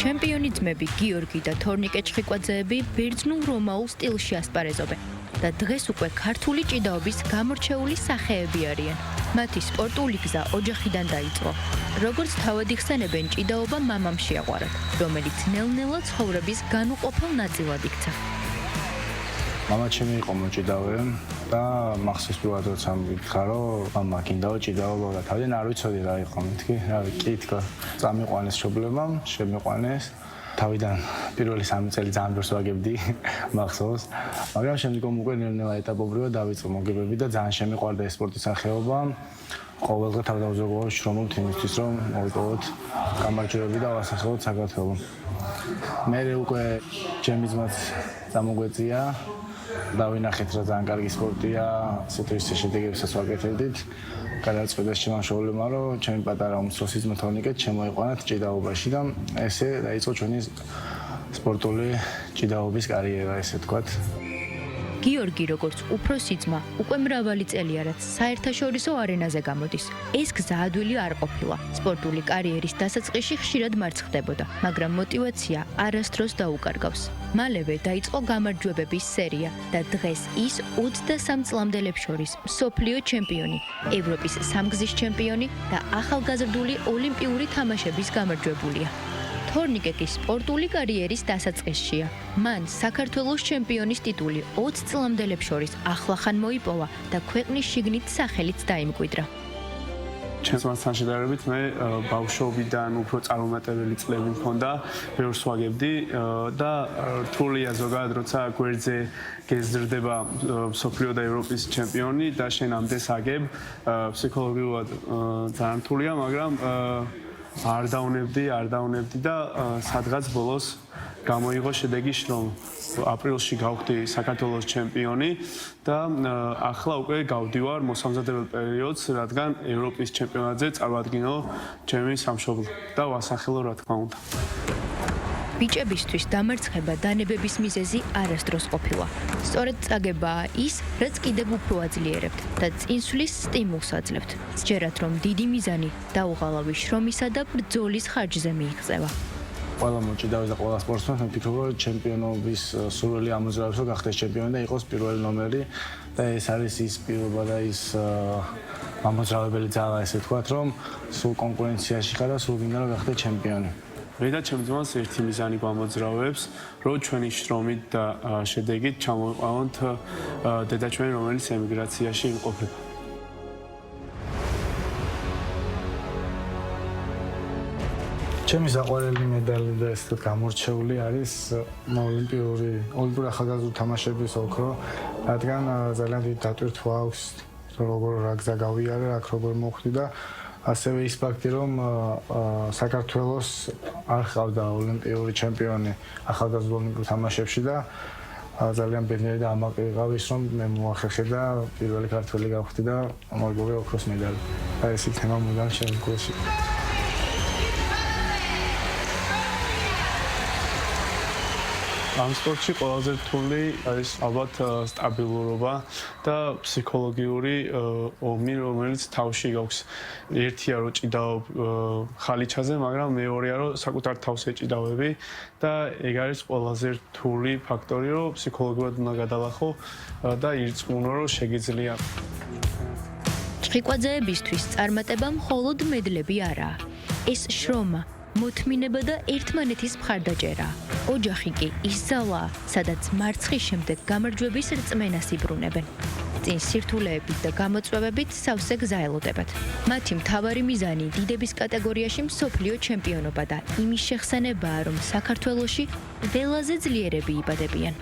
ჩემპიონი ძმები გიორგი და თორნიკე ჩხიკვაძეები ბერძნულ რომაულ სტილში ასპარეზობენ და დღეს უკვე ქართული ჭიდაობის გამორჩეული სახეები არიან. მათი სპორტული გზა ოჯახიდან დაიწყო. როგორც თავად იხსენებენ, ჭიდაობა მამამ შეაყვარათ, რომელიც ნელ-ნელა ცხოვრების განუყოფელ ნაწილად იქცა. მამა ჩემი იყო მოჭიდავე და მახსოვს პირველად როცა მითხრა რომ მამა გინდაო ჭიდაობა და თავიდან არ ვიცოდი რა იყო მეთქი რა კი თქო წამიყვანეს მშობლებამ შემიყვანეს თავიდან პირველი 3 წელი ძალიან ბევრს ვაგებდი მახსოვს მაგრამ შემდგომ უკვე ნელ-ნელა ეტაპობრივად დავიწყო მოგებები და ძალიან შემიყვარდა ეს სპორტის სახეობა ყოველდღე თავდავზოგავ შრომობთ იმისთვის რომ მოვიპოვოთ გამარჯვებები და ვასახელოთ საქართველოს მე უკვე ჩემი ძმაც წამოგვეწია დავინახეთ რა ძალიან კარგი სპორტია, სიტუაციის შედეგებსაც ვაკეთებდით. გადაწყვეტეს ჩემმა მშობლებმა, რომ ჩემი პატარა უმცროსი ძმა თორნიკე შემოიყვანათ ჭიდაობაში და ესე დაიწყო ჩვენი სპორტული ჭიდაობის კარიერა, ესე ვთქვათ. გიორგი როგორც უფროსი ძმა, უკვე მრავალი წელია რაც საერთაშორისო არენაზე გამოდის. ეს გზა ადვილი არ ყოფილა. სპორტული კარიერის დასაწყისში ხშირად მარცხდებოდა, მაგრამ мотиваცია არასდროს დაუკარგავს. მალევე დაიწყო გამარჯვებების სერია და დღეს ის 23 წლამდელებს შორის მსოფლიო ჩემპიონი, ევროპის სამგზის ჩემპიონი და ახალგაზრდული ოლიმპიური თამაშების გამარჯვებულია. თორნიკე კი სპორტული კარიერის დასაწყისშია. მან საქართველოს ჩემპიონის ტიტული 20 წლამდელებს შორის ახლახან მოიპოვა და ქვეყნის შიგნით სახელიც დაიმკვიდრა. ჩემს მასთან შედარებით მე ბავშვობიდან უფრო წარუმატებელი წლები მქონდა, ბევრს ვაგებდი და რთულია ზოგადად როცა გვერდზე გეზრდება მსოფლიო და ევროპის ჩემპიონი და შენ ამდენს აგებ, ფსიქოლოგიურად ძალიან რთულია, მაგრამ არ დაუნებდი და სადღაც ბოლოს გამოიღო შედეგი, რომ აპრილში გავხდი საქართველოს ჩემპიონი და ახლა უკვე გავდივარ მოსამზადებელ პერიოდს, რადგან ევროპის ჩემპიონატზე წარვადგინო ჩემი სამშობლო და ვასახელო რა თქმა უნდა. ბიჭებისთვის დამარცხება დანებების მიზეზი არასდროს ყოფილა. სწორედ წაგებაა ის, რაც კიდევ უფრო აძლიერებთ და წინსვლის სტიმულს აძლევთ. სჯერათ, რომ დიდი მიზანი დაუღალავი შრომისა და ბრძოლის ხარჯზე მიიღწევა. ყველა მოჭიდავე და ყველა სპორტსმენი ვფიქრობ, რომ ჩემპიონობის სურვილი ამოძრავებს, რომ გახდეს ჩემპიონი და იყოს პირველი ნომერი და ეს არის ის პირობა და ის ამოძრავებელი ძალა, ესე ვთქვათ, რომ სულ კონკურენციაში ხარ და სულ გინდა რომ გახდე ჩემპიონი. მე და ჩემ ძმას ერთი მიზანი გვამოძრავებს, რომ ჩვენი შრომით და შედეგით ჩამოვიყვანოთ დედაჩვენი, რომელიც ემიგრაციაში იმყოფება. ჩემი საყვარელი медали და ეს გამორჩეული არის ოლიმპიური ახალგაზრდული თამაშების ოქრო, რადგან ძალიან დიდი დატვირთვა აქვს, როგორ რა გზა გავიარე, აქ როგორ მოხვდი და ასევე ის ფაქტი, რომ საქართველოს არ ხავდა ოლიმპიური ჩემპიონი ახალგაზრდულ ოლიმპიურ თამაშებში და ძალიან ბედნიერი და ამაყი ვიყავის, რომ მე მოახერხე და პირველი ქართველი გავხდი და მოვიპოვე ოქროს медали. და ეს თემა მუდამ შემდგოში. ამ სპორტში ყველაზე რთული არის ალბათ სტაბილურობა და ფსიქოლოგიური ომი, რომელიც თავში გაქვს. ერთია რომ ჭიდაობ ხალიჩაზე, მაგრამ მეორეა რომ საკუთარ თავს ეჭიდავები და ეგ არის ყველაზე რთული ფაქტორი, რომ ფსიქოლოგიურად უნდა გადალახო და ირწმუნო, რომ შეგიძლია. ჩხიკვაძეებისთვის წარმატება მხოლოდ მედლები არაა. ეს შრომა, მოთმინება და ერთმანეთის მხარდაჭერაა. ოჯახი კი ის ძალაა, სადაც მარცხის შემდეგ გამარჯვების რწმენას იბრუნებენ. წინ სირთულეებით და გამოწვევებით სავსე გზა ელოდებათ. მათი მთავარი მიზანი დიდების კატეგორიაში მსოფლიო ჩემპიონობა და იმის შეხსენებაა, რომ საქართველოში ყველაზე ძლიერები იბადებიან.